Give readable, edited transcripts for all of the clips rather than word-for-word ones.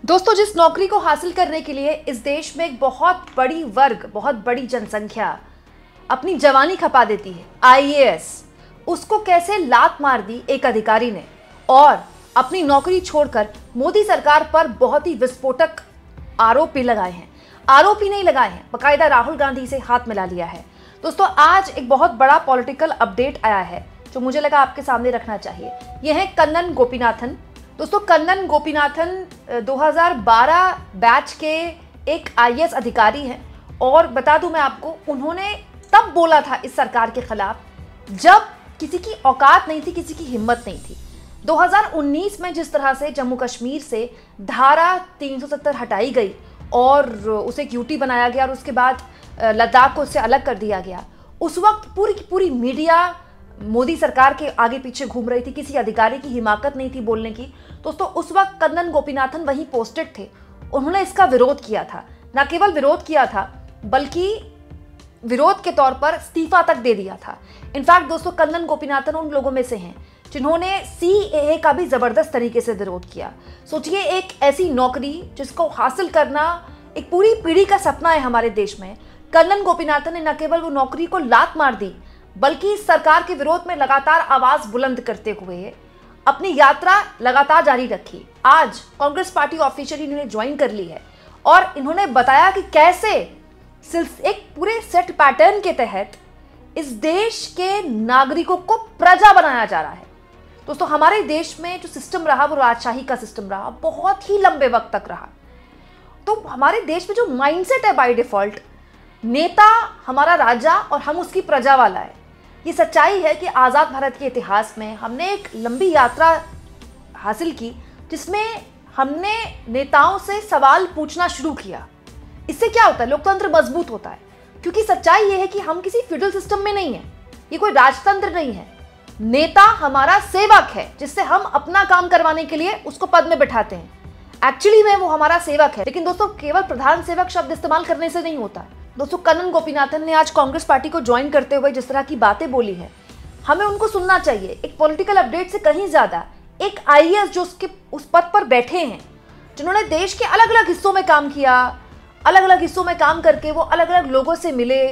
दोस्तों, जिस नौकरी को हासिल करने के लिए इस देश में एक बहुत बड़ी वर्ग, बहुत बड़ी जनसंख्या अपनी जवानी खपा देती है, आईएएस, उसको कैसे लात मार दी एक अधिकारी ने और अपनी नौकरी छोड़कर मोदी सरकार पर बहुत ही विस्फोटक आरोप भी लगाए हैं। आरोप ही नहीं लगाए हैं, बाकायदा राहुल गांधी से हाथ मिला लिया है। दोस्तों, आज एक बहुत बड़ा पॉलिटिकल अपडेट आया है जो मुझे लगा आपके सामने रखना चाहिए। यह है कन्नन गोपीनाथन। दोस्तों, कन्नन गोपीनाथन 2012 बैच के एक आईएएस अधिकारी हैं और बता दूं मैं आपको, उन्होंने तब बोला था इस सरकार के खिलाफ जब किसी की औकात नहीं थी, किसी की हिम्मत नहीं थी। 2019 में जिस तरह से जम्मू कश्मीर से धारा 370 हटाई गई और उसे एक यूटी बनाया गया और उसके बाद लद्दाख को उससे अलग कर दिया गया, उस वक्त पूरी की पूरी मीडिया मोदी सरकार के आगे पीछे घूम रही थी, किसी अधिकारी की हिमाकत नहीं थी बोलने की। दोस्तों, उस वक्त कन्नन गोपीनाथन वहीं पोस्टेड थे। उन्होंने इसका विरोध किया था, न केवल विरोध किया था बल्कि विरोध के तौर पर इस्तीफा तक दे दिया था। इनफैक्ट दोस्तों, कन्नन गोपीनाथन उन लोगों में से हैं जिन्होंने सीएए का भी जबरदस्त तरीके से विरोध किया। सोचिए, एक ऐसी नौकरी जिसको हासिल करना एक पूरी पीढ़ी का सपना है हमारे देश में, कन्नन गोपीनाथन ने न केवल वो नौकरी को लात मार दी बल्कि सरकार के विरोध में लगातार आवाज बुलंद करते हुए अपनी यात्रा लगातार जारी रखी। आज कांग्रेस पार्टी ऑफिशियली इन्होंने ज्वाइन कर ली है और इन्होंने बताया कि कैसे एक पूरे सेट पैटर्न के तहत इस देश के नागरिकों को प्रजा बनाया जा रहा है। दोस्तों, हमारे देश में जो सिस्टम रहा वो राजशाही का सिस्टम रहा, बहुत ही लंबे वक्त तक रहा। तो हमारे देश में जो माइंडसेट है बाय डिफॉल्ट, नेता हमारा राजा और हम उसकी प्रजा वाला है। ये सच्चाई है कि आज़ाद भारत के इतिहास में हमने एक लंबी यात्रा हासिल की जिसमें हमने नेताओं से सवाल पूछना शुरू किया। इससे क्या होता है? लोकतंत्र मजबूत होता है, क्योंकि सच्चाई ये है कि हम किसी फ्यूडल सिस्टम में नहीं है, ये कोई राजतंत्र नहीं है। नेता हमारा सेवक है जिससे हम अपना काम करवाने के लिए उसको पद में बिठाते हैं। एक्चुअली में वो हमारा सेवक है। लेकिन दोस्तों, केवल प्रधान सेवक शब्द इस्तेमाल करने से नहीं होता। दोस्तों, कन्नन गोपीनाथन ने आज कांग्रेस पार्टी को ज्वाइन करते हुए जिस तरह की बातें बोली है, हमें उनको सुनना चाहिए। एक पॉलिटिकल अपडेट से कहीं ज्यादा एक आईएएस जो उसके उस पद पर बैठे हैं, जिन्होंने देश के अलग अलग हिस्सों में काम किया, अलग अलग हिस्सों में काम करके वो अलग अलग लोगों से मिले,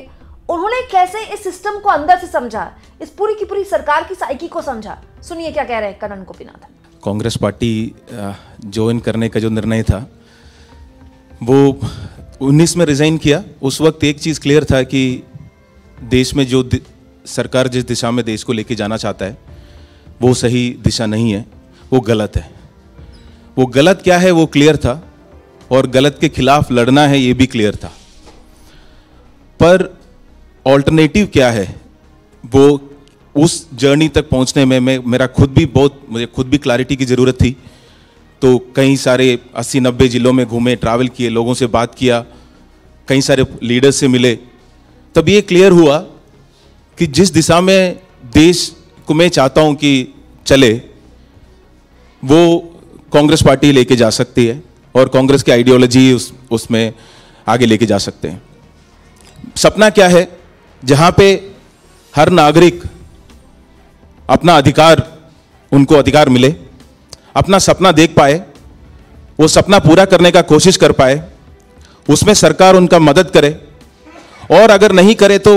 उन्होंने कैसे इस सिस्टम को अंदर से समझा, इस पूरी की पूरी सरकार की साइकी को समझा। सुनिए क्या कह रहे हैं कन्नन गोपीनाथन। कांग्रेस पार्टी ज्वाइन करने का जो निर्णय था वो 19 में रिजाइन किया। उस वक्त एक चीज़ क्लियर था कि देश में जो सरकार जिस दिशा में देश को लेके जाना चाहता है वो सही दिशा नहीं है, वो गलत है। वो गलत क्या है वो क्लियर था और गलत के खिलाफ लड़ना है ये भी क्लियर था। पर ऑल्टरनेटिव क्या है, वो उस जर्नी तक पहुंचने में मुझे खुद भी क्लैरिटी की ज़रूरत थी। तो कई सारे 80-90 जिलों में घूमे, ट्रैवल किए, लोगों से बात किया, कई सारे लीडर्स से मिले, तब ये क्लियर हुआ कि जिस दिशा में देश को मैं चाहता हूं कि चले वो कांग्रेस पार्टी लेके जा सकती है और कांग्रेस की आइडियोलॉजी उसमें आगे लेके जा सकते हैं। सपना क्या है? जहां पे हर नागरिक अपना अधिकार, उनको अधिकार मिले, अपना सपना देख पाए, वो सपना पूरा करने का कोशिश कर पाए, उसमें सरकार उनका मदद करे और अगर नहीं करे तो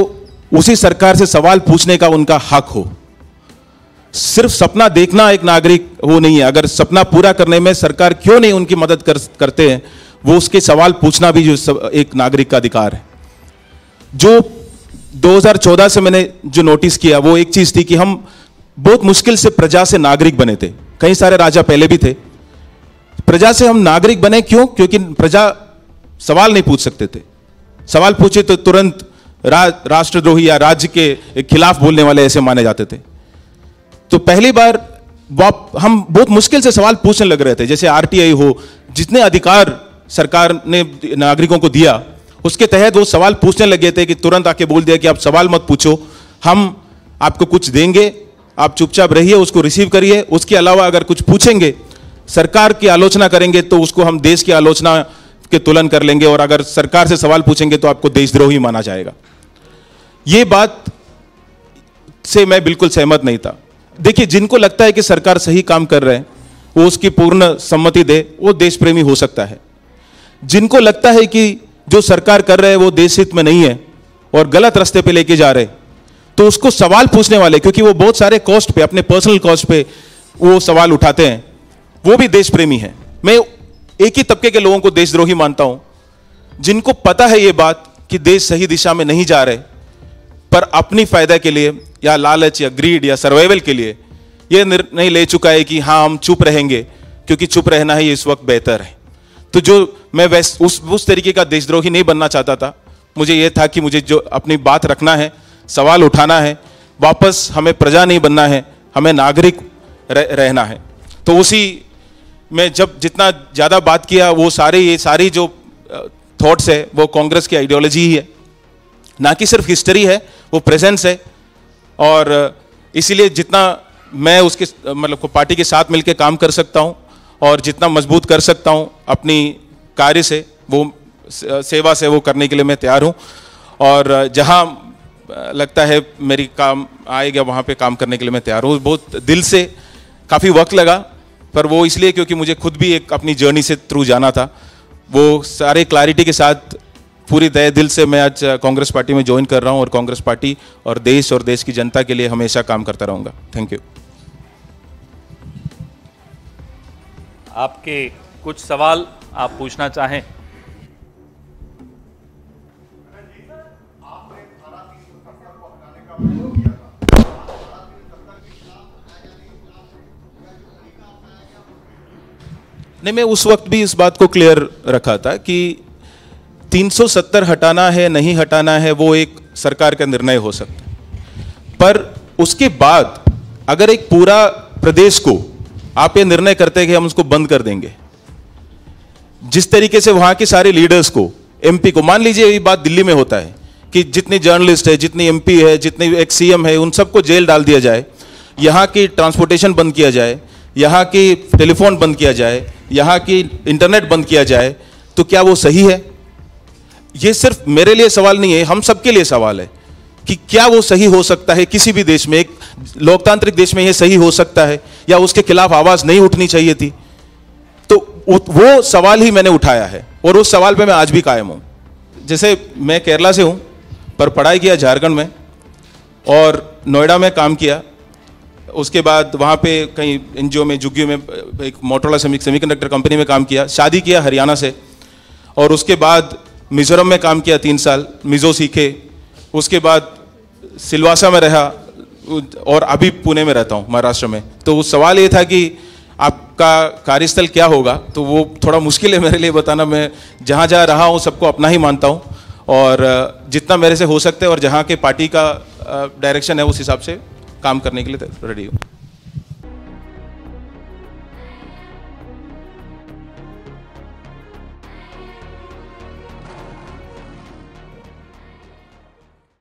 उसी सरकार से सवाल पूछने का उनका हक हो। सिर्फ सपना देखना एक नागरिक वो नहीं है, अगर सपना पूरा करने में सरकार क्यों नहीं उनकी मदद करते हैं, वो उसके सवाल पूछना भी जो एक नागरिक का अधिकार है। जो 2014 से मैंने जो नोटिस किया वो एक चीज थी कि हम बहुत मुश्किल से प्रजा से नागरिक बने थे। कई सारे राजा पहले भी थे, प्रजा से हम नागरिक बने क्यों? क्योंकि प्रजा सवाल नहीं पूछ सकते थे। सवाल पूछे तो तुरंत राष्ट्रद्रोही या राज्य के खिलाफ बोलने वाले ऐसे माने जाते थे। तो पहली बार हम बहुत मुश्किल से सवाल पूछने लग रहे थे। जैसे आरटीआई हो, जितने अधिकार सरकार ने नागरिकों को दिया उसके तहत वो सवाल पूछने लगे थे कि तुरंत आके बोल दिया कि आप सवाल मत पूछो, हम आपको कुछ देंगे, आप चुपचाप रहिए, उसको रिसीव करिए। उसके अलावा अगर कुछ पूछेंगे, सरकार की आलोचना करेंगे तो उसको हम देश की आलोचना के तुलन कर लेंगे और अगर सरकार से सवाल पूछेंगे तो आपको देशद्रोही माना जाएगा। ये बात से मैं बिल्कुल सहमत नहीं था। देखिए, जिनको लगता है कि सरकार सही काम कर रहे हैं वो उसकी पूर्ण सम्मति दे, वो देश प्रेमी हो सकता है। जिनको लगता है कि जो सरकार कर रहे हैं वो देश हित में नहीं है और गलत रास्ते पे लेके जा रहे, तो उसको सवाल पूछने वाले, क्योंकि वो बहुत सारे कॉस्ट पे, अपने पर्सनल कॉस्ट पे वो सवाल उठाते हैं, वो भी देश प्रेमी है। मैं एक ही तबके के लोगों को देशद्रोही मानता हूं, जिनको पता है ये बात कि देश सही दिशा में नहीं जा रहे, पर अपनी फायदा के लिए या लालच या ग्रीड या सर्वाइवल के लिए ये निर्णय ले चुका है कि हाँ हम चुप रहेंगे क्योंकि चुप रहना ही इस वक्त बेहतर है। तो जो मैं उस तरीके का देशद्रोही नहीं बनना चाहता था, मुझे ये था कि मुझे जो अपनी बात रखना है, सवाल उठाना है, वापस हमें प्रजा नहीं बनना है, हमें नागरिक रहना है। तो उसी में जब जितना ज़्यादा बात किया, वो ये सारी जो थॉट्स है वो कांग्रेस की आइडियोलॉजी ही है, ना कि सिर्फ हिस्ट्री है, वो प्रेजेंस है। और इसीलिए जितना मैं उसके मतलब पार्टी के साथ मिलकर काम कर सकता हूं और जितना मजबूत कर सकता हूं अपनी कार्य से, वो सेवा से वो करने के लिए मैं तैयार हूं। और जहां लगता है मेरी काम आएगा वहां पे काम करने के लिए मैं तैयार हूं। बहुत दिल से, काफ़ी वक्त लगा, पर वो इसलिए क्योंकि मुझे खुद भी एक अपनी जर्नी से थ्रू जाना था। वो सारे क्लैरिटी के साथ पूरी तहे दिल से मैं आज कांग्रेस पार्टी में ज्वाइन कर रहा हूं और कांग्रेस पार्टी और देश की जनता के लिए हमेशा काम करता रहूंगा। Thank you. आपके कुछ सवाल आप पूछना चाहें? नहीं, मैं उस वक्त भी इस बात को क्लियर रखा था कि 370 हटाना है नहीं हटाना है वो एक सरकार का निर्णय हो सकता है, पर उसके बाद अगर एक पूरा प्रदेश को आप ये निर्णय करते हैं कि हम उसको बंद कर देंगे, जिस तरीके से वहां के सारे लीडर्स को, एमपी को, मान लीजिए ये बात दिल्ली में होता है कि जितनी जर्नलिस्ट है, जितनी एमपी है, जितने एक सीएम है, उन सबको जेल डाल दिया जाए, यहाँ की ट्रांसपोर्टेशन बंद किया जाए, यहाँ की टेलीफोन बंद किया जाए, यहाँ की इंटरनेट बंद किया जाए, तो क्या वो सही है? ये सिर्फ मेरे लिए सवाल नहीं है, हम सबके लिए सवाल है कि क्या वो सही हो सकता है? किसी भी देश में, एक लोकतांत्रिक देश में ये सही हो सकता है या उसके खिलाफ आवाज नहीं उठनी चाहिए थी? तो वो सवाल ही मैंने उठाया है और उस सवाल पे मैं आज भी कायम हूं। जैसे मैं केरला से हूं, पर पढ़ाई किया झारखंड में और नोएडा में काम किया। उसके बाद वहाँ पे कहीं एनजीओ में, जुग्गियों में, एक मोटोरोला सेमीकंडक्टर कंपनी में काम किया। शादी किया हरियाणा से और उसके बाद मिजोरम में काम किया 3 साल, मिजो सीखे। उसके बाद सिलवासा में रहा और अभी पुणे में रहता हूँ, महाराष्ट्र में। तो उस सवाल ये था कि आपका कार्यस्थल क्या होगा, तो वो थोड़ा मुश्किल है मेरे लिए बताना। मैं जहाँ जहाँ रहा हूँ सबको अपना ही मानता हूँ और जितना मेरे से हो सकता है और जहाँ के पार्टी का डायरेक्शन है उस हिसाब से काम करने के लिए रेडी हूँ।